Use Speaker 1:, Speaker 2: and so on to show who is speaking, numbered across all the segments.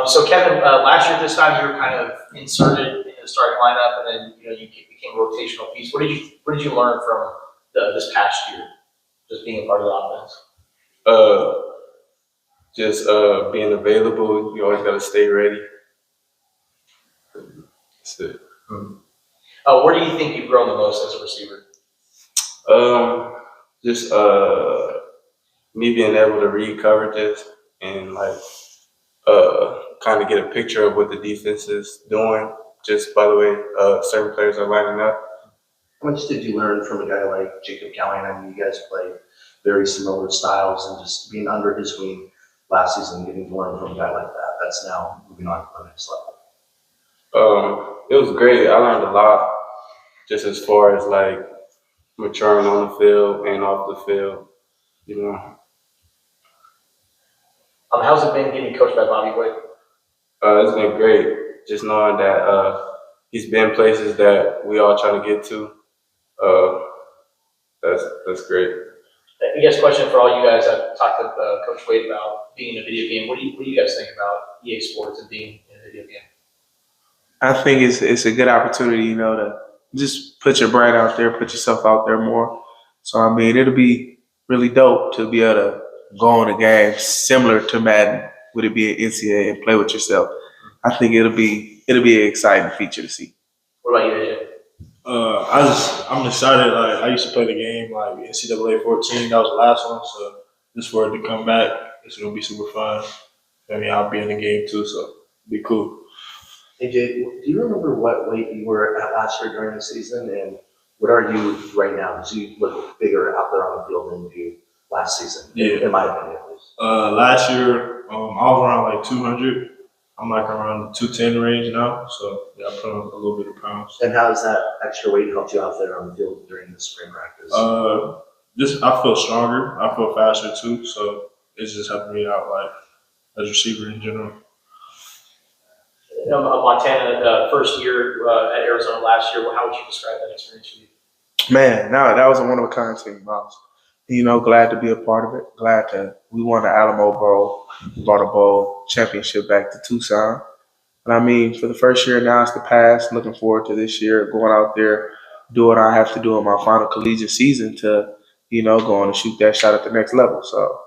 Speaker 1: So Kevin, last year at this time you were kind of inserted in the starting lineup, and then you became a rotational piece. What did you learn from this past year, just being a part of the offense?
Speaker 2: Uh, just being available. You always got to stay ready. That's it.
Speaker 1: Where do you think you've grown the most as a receiver?
Speaker 2: Just me being able to read coverages and like kind of get a picture of what the defense is doing just by the way certain players are lining up.
Speaker 3: How much did you learn from a guy like Jacob Callahan? I mean, you guys play very similar styles, and just being under his wing last season, getting to learn from a guy like that, that's now moving on to the next level.
Speaker 2: It was great. I learned a lot just as far as like maturing on the field and off the field, you know.
Speaker 1: How's it been getting coached by Bobby Wood?
Speaker 2: It's been great just knowing that he's been places that we all trying to get to. Uh, that's great.
Speaker 1: I guess question for all you guys. I've talked to Coach Wade about being in a video game. What do you guys think about EA Sports and being in a video game?
Speaker 4: I think it's a good opportunity, to just put your brand out there, put yourself out there more. So I mean, it'll be really dope to be able to go on a game similar to Madden. Would it be an NCAA and play with yourself? I think it'll be an exciting feature to see.
Speaker 1: What about you, AJ?
Speaker 5: I'm excited. Like I used to play the game like NCAA 14. That was the last one. So just for it to come back, it's gonna be super fun. I mean, I'll be in the game too, so it'll be cool.
Speaker 3: AJ, do you remember what weight you were at last year during the season, and what are you right now? Because you look bigger out there on the field than you do last season,
Speaker 5: Yeah.
Speaker 3: in my opinion at least.
Speaker 5: Last year, I was around like 200. I'm like around the 210 range now. So yeah, I put on a little bit of pounds.
Speaker 3: And how has that extra weight helped you out there on the field during the spring practice?
Speaker 5: Just I feel stronger. I feel faster too. So it's just helping me out like as a receiver in general.
Speaker 1: Montana, first year at Arizona last year. How would you describe that experience for you?
Speaker 4: Man, no, that was a one of a kind team. I was, glad to be a part of it. We won the Alamo Bowl, brought a bowl championship back to Tucson. And I mean, for the first year now, it's the past. Looking forward to this year, going out there, do what I have to do in my final collegiate season to, go on and shoot that shot at the next level. So,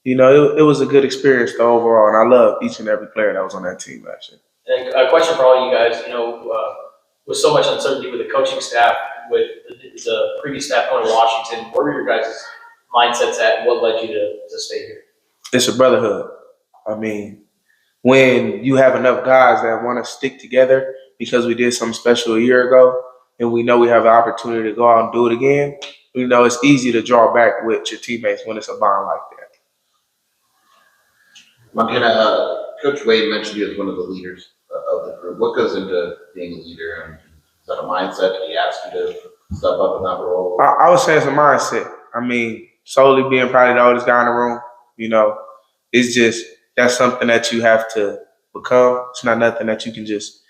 Speaker 4: it was a good experience though, overall. And I love each and every player that was on that team last year.
Speaker 1: And a question for all you guys. With so much uncertainty with the coaching staff, with the previous staff going to Washington, where were your guys' mindsets at, and what led you to stay here?
Speaker 4: It's a brotherhood. I mean, when you have enough guys that want to stick together because we did something special a year ago and we know we have the opportunity to go out and do it again, it's easy to draw back with your teammates when it's a bond like that.
Speaker 6: Montana, Coach Wade mentioned you as one of the leaders of the group. What goes into being a leader? And is that a mindset? Did he ask you to step up in that role?
Speaker 4: I would say it's a mindset. I mean, solely being probably the oldest guy in the room, it's just that's something that you have to become. It's not nothing that you can just,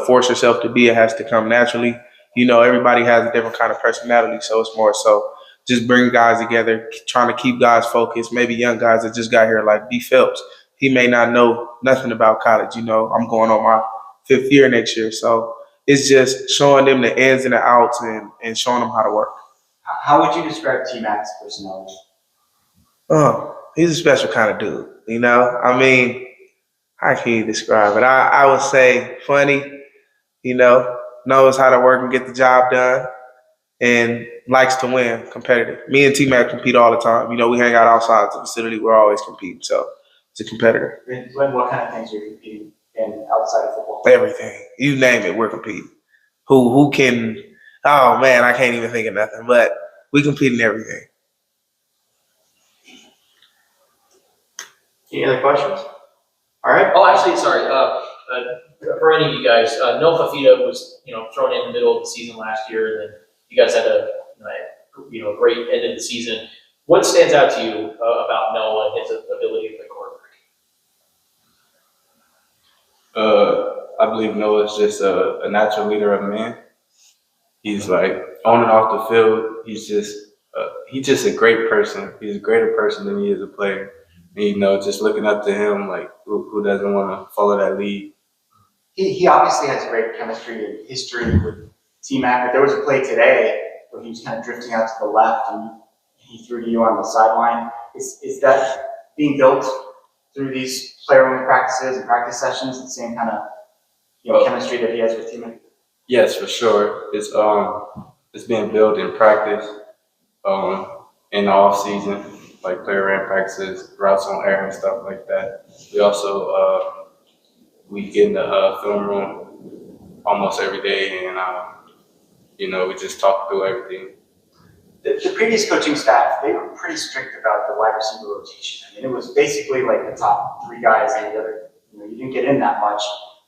Speaker 4: force yourself to be. It has to come naturally. Everybody has a different kind of personality, so it's more so just bring guys together, trying to keep guys focused. Maybe young guys that just got here, like B. Phelps. He may not know nothing about college. I'm going on my 5th year next year. So it's just showing them the ins and the outs and showing them how to work.
Speaker 7: How would you describe T-Mac's personality?
Speaker 4: Oh, he's a special kind of dude. I mean, how can you describe it? I would say funny, knows how to work and get the job done, and likes to win, competitive. Me and T-Mac compete all the time. We hang out outside the facility. We're always competing. So it's a competitor.
Speaker 7: And what kind of things are you competing in outside of football?
Speaker 4: Everything. You name it, we're competing. Who can – oh, man, I can't even think of nothing. But we compete in everything.
Speaker 7: Any other questions? All right.
Speaker 1: Oh, actually, sorry. For any of you guys, Noah Fafita was thrown in the middle of the season last year, and then you guys had a great end of the season. What stands out to you about Noah and his ability to play quarterback?
Speaker 2: I believe Noah's just a natural leader of men. He's like on and off the field. He's just a great person. He's a greater person than he is a player. And, you know, just looking up to him, like who doesn't want to follow that lead?
Speaker 7: He obviously has great chemistry and history with T-Mac, but there was a play today where he was kind of drifting out to the left and he threw to you on the sideline. Is that being built through these player-only practices and practice sessions, the same kind of chemistry that he has with T-Mac?
Speaker 2: Yes, for sure. It's being built in practice, in the off season, like player ran practices, routes on air and stuff like that. We also we get in the film room almost every day, and you know, we just talk through everything.
Speaker 7: The previous coaching staff, they were pretty strict about the wide receiver rotation. I mean, it was basically like the top three guys and the other, you didn't get in that much.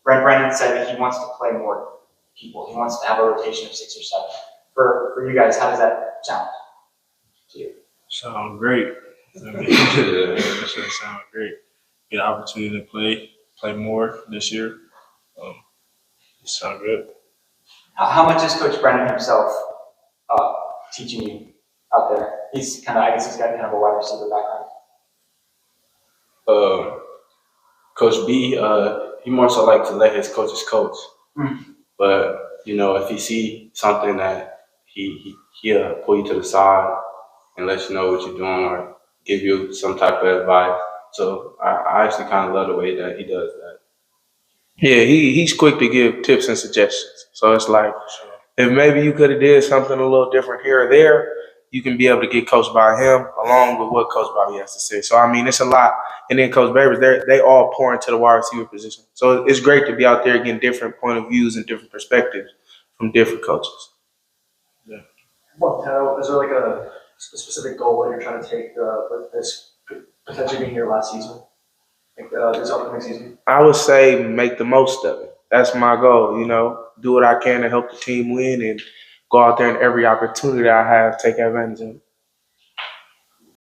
Speaker 7: Brent Brennan said that he wants to play more people. He wants to have a rotation of 6 or 7. For you guys, how does that sound to you?
Speaker 5: Sound great. I mean, that should sound great. Get an opportunity to play more this year. It sound good.
Speaker 7: How much is Coach Brennan himself teaching you out there? He's kind of, I guess he's got kind of a wide receiver background.
Speaker 2: Coach B, he more so like to let his coaches coach.
Speaker 7: Mm.
Speaker 2: But you know, if he see something that he'll pull you to the side and let you know what you're doing or give you some type of advice. So I actually kind of love the way that he does that.
Speaker 4: Yeah, he's quick to give tips and suggestions. So it's like, if maybe you could have did something a little different here or there, you can be able to get coached by him along with what Coach Bobby has to say. So, I mean, it's a lot. And then Coach Babers, they all pour into the wide receiver position. So it's great to be out there getting different point of views and different perspectives from different coaches.
Speaker 8: Montana, is there like a specific goal that you're trying to take with this potentially being your last season, like this upcoming season?
Speaker 4: I would say make the most of it. That's my goal, do what I can to help the team win and go out there and every opportunity I have, take advantage of it.